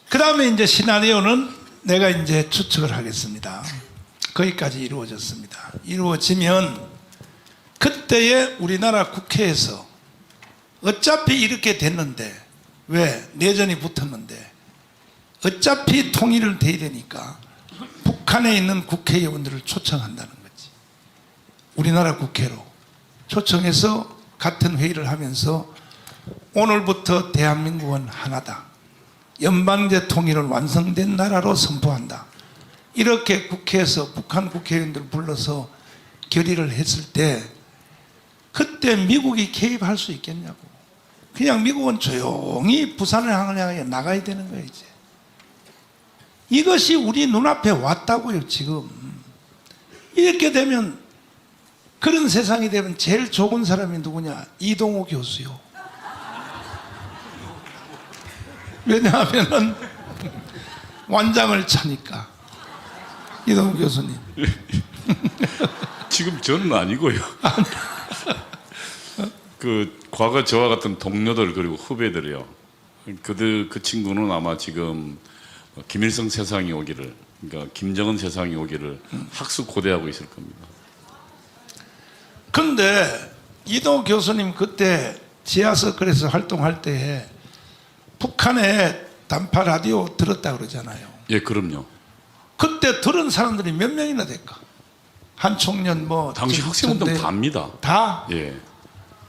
그 다음에 이제 시나리오는 내가 이제 추측을 하겠습니다. 거기까지 이루어졌습니다. 이루어지면 그때의 우리나라 국회에서 어차피 이렇게 됐는데, 왜 내전이 붙었는데 어차피 통일을 돼야 되니까 북한에 있는 국회의원들을 초청한다는 거지. 우리나라 국회로 초청해서 같은 회의를 하면서 오늘부터 대한민국은 하나다, 연방제 통일을 완성된 나라로 선포한다, 이렇게 국회에서 북한 국회의원들을 불러서 결의를 했을 때 그때 미국이 개입할 수 있겠냐고. 그냥 미국은 조용히 부산을 향해 나가야 되는 거예요. 이제 이것이 우리 눈앞에 왔다고요. 지금 이렇게 되면, 그런 세상이 되면 제일 좋은 사람이 누구냐? 이동호 교수요. 왜냐하면 완장을 차니까. 이동호 교수님. 지금 저는 아니고요. 그 과거 저와 같은 동료들 그리고 후배들이요. 그 친구는 아마 지금 김일성 세상이 오기를, 그러니까 김정은 세상이 오기를 학수 고대하고 있을 겁니다. 근데 이동호 교수님 그때 지하서클에서 활동할 때 북한의 단파 라디오 들었다 그러잖아요. 예, 그럼요. 그때 들은 사람들이 몇 명이나 될까? 한 청년 뭐 당시 학생운동 다입니다. 다? 예.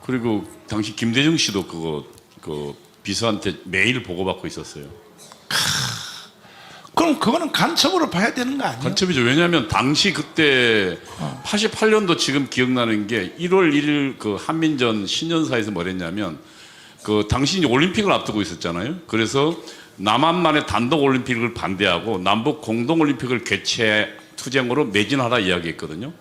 그리고 당시 김대중 씨도 그 비서한테 매일 보고받고 있었어요. 그럼 그거는 간첩으로 봐야 되는 거 아니에요? 간첩이죠. 왜냐하면 당시 그때 88년도 지금 기억나는 게 1월 1일 그 한민전 신년사에서 뭐랬냐면, 그 당시 이제 올림픽을 앞두고 있었잖아요. 그래서 남한만의 단독 올림픽을 반대하고 남북 공동 올림픽을 개최 투쟁으로 매진하라 이야기했거든요.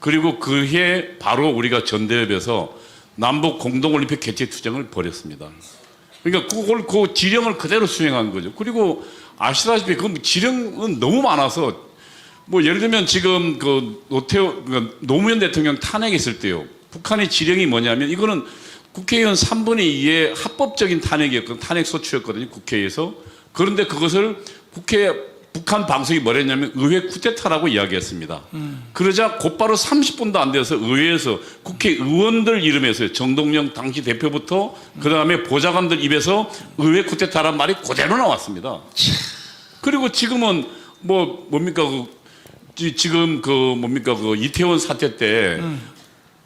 그리고 그해 바로 우리가 전대협에서 남북 공동 올림픽 개최 투쟁을 벌였습니다. 그러니까 그걸 그 지령을 그대로 수행한 거죠. 그리고 아시다시피 그 지령은 너무 많아서, 뭐 예를 들면 지금 그 노무현 대통령 탄핵했을 때요, 북한의 지령이 뭐냐면, 이거는 국회의원 3분의 2의 합법적인 탄핵이었거든요. 탄핵 소추였거든요, 국회에서. 그런데 그것을 북한 방송이 뭐랬냐면 의회 쿠데타라고 이야기했습니다. 그러자 곧바로 30분도 안 돼서 의회에서 국회의원들 이름에서 정동영 당시 대표부터 그 다음에 보좌관들 입에서 의회 쿠데타란 말이 그대로 나왔습니다. 그리고 지금은 뭡니까 지금 그 이태원 사태 때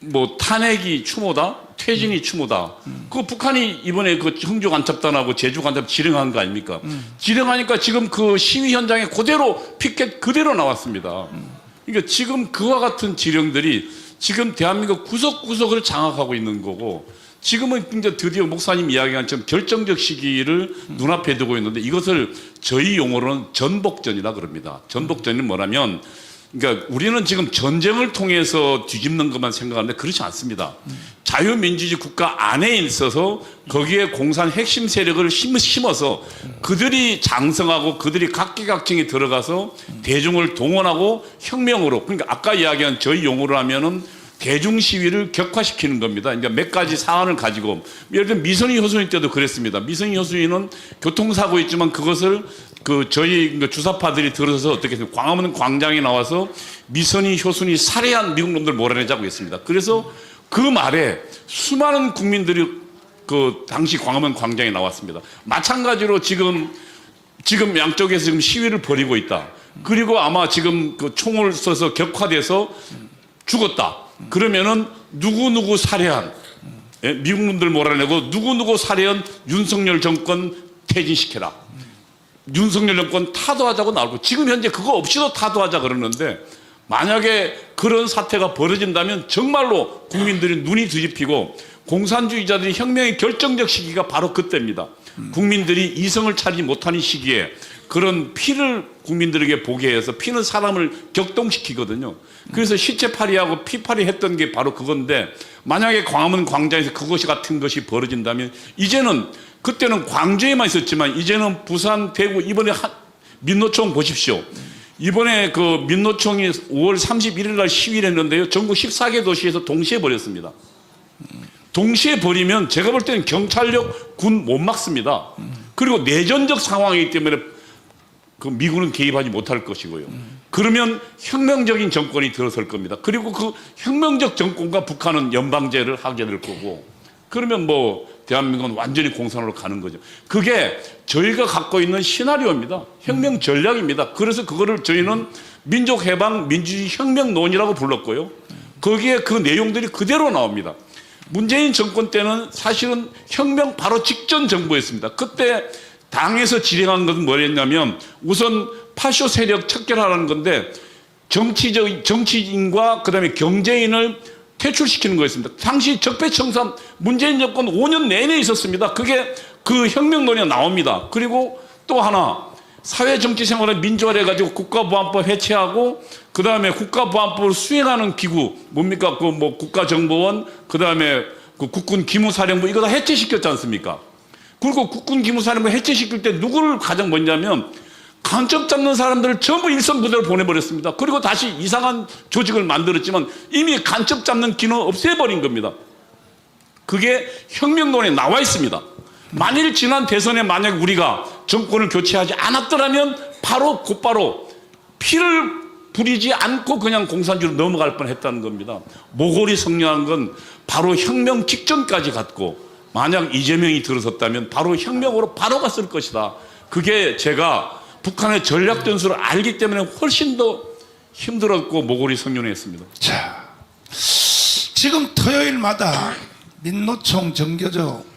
뭐 탄핵이 추모다, 퇴진이 추모다. 그 북한이 이번에 그 흥주 간첩단하고 제주 간첩 지령한 거 아닙니까? 지령하니까 지금 그 시위 현장에 그대로 피켓 그대로 나왔습니다. 그러니까 지금 그와 같은 지령들이 지금 대한민국 구석구석을 장악하고 있는 거고, 지금은 이제 드디어 목사님 이야기한 처럼 결정적 시기를 눈앞에 두고 있는데, 이것을 저희 용어로는 전복전이라 그럽니다. 전복전은 뭐냐면, 그러니까 우리는 지금 전쟁을 통해서 뒤집는 것만 생각하는데 그렇지 않습니다. 자유민주주의 국가 안에 있어서 거기에 공산 핵심 세력을 심어서 그들이 장성하고 그들이 각기각층에 들어가서 대중을 동원하고 혁명으로, 그러니까 아까 이야기한 저희 용어로 하면은 대중 시위를 격화시키는 겁니다. 그러니까 몇 가지 사안을 가지고, 예를 들면 미선희 효순이 때도 그랬습니다. 미선희 효순이는 교통사고 있지만 그것을 저희 주사파들이 들어서 어떻게 했습니까? 광화문 광장에 나와서 미선희 효순이 살해한 미국 놈들 몰아내자고 했습니다. 그래서 그 말에 수많은 국민들이 그 당시 광화문 광장에 나왔습니다. 마찬가지로 지금 양쪽에서 지금 시위를 벌이고 있다. 그리고 아마 지금 그 총을 쏘서 격화돼서 죽었다. 그러면은 누구 살해한, 예? 미국 놈들 몰아내고 누구 살해한 윤석열 정권 퇴진시켜라. 윤석열 정권 타도하자고 나오고, 지금 현재 그거 없이도 타도하자 그러는데, 만약에 그런 사태가 벌어진다면 정말로 국민들이 눈이 뒤집히고 공산주의자들이 혁명의 결정적 시기가 바로 그때입니다. 국민들이 이성을 차리지 못하는 시기에 그런 피를 국민들에게 보게 해서, 피는 사람을 격동시키거든요. 그래서 시체팔이하고 피팔이 했던 게 바로 그건데, 만약에 광화문 광장에서 그것이 같은 것이 벌어진다면, 이제는, 그때는 광주에만 있었지만 이제는 부산, 대구, 이번에 민노총 보십시오. 이번에 그 민노총이 5월 31일 날 시위를 했는데요, 전국 14개 도시에서 동시에 벌였습니다. 동시에 벌이면 제가 볼 때는 경찰력, 군 못 막습니다. 그리고 내전적 상황이기 때문에 그 미군은 개입하지 못할 것이고요. 그러면 혁명적인 정권이 들어설 겁니다. 그리고 그 혁명적 정권과 북한은 연방제를 하게 될 거고, 그러면 뭐 대한민국은 완전히 공산으로 가는 거죠. 그게 저희가 갖고 있는 시나리오입니다. 혁명 전략입니다. 그래서 그거를 저희는 민족해방 민주주의 혁명론이라고 불렀고요. 거기에 그 내용들이 그대로 나옵니다. 문재인 정권 때는 사실은 혁명 바로 직전 정부였습니다. 그때 당에서 진행한 것은 뭐였냐면 우선 파쇼 세력 척결하라는 건데 정치인과 그다음에 경제인을 퇴출시키는 거였습니다. 당시 적폐청산 문재인 정권 5년 내내 있었습니다. 그게 그 혁명론이 나옵니다. 그리고 또 하나 사회정치생활을 민주화해가지고 국가보안법 해체하고 그 다음에 국가보안법을 수행하는 기구 뭡니까? 그 뭐 국가정보원 그 다음에 그 국군 기무사령부 이거 다 해체시켰지 않습니까? 그리고 국군 기무사령부 해체시킬 때 누구를 가장 먼저냐면 간첩 잡는 사람들을 전부 일선부대로 보내버렸습니다. 그리고 다시 이상한 조직을 만들었지만 이미 간첩 잡는 기능을 없애버린 겁니다. 그게 혁명론에 나와 있습니다. 만일 지난 대선에 만약 우리가 정권을 교체하지 않았더라면 바로 곧바로 피를 부리지 않고 그냥 공산주의로 넘어갈 뻔했다는 겁니다. 모골이 성령한 건 바로 혁명 직전까지 갔고 만약 이재명이 들어섰다면 바로 혁명으로 바로 갔을 것이다. 그게 제가 북한의 전략 전술을 알기 때문에 훨씬 더 힘들었고 모골이 성령했습니다. 자, 지금 토요일마다 민노총 정교조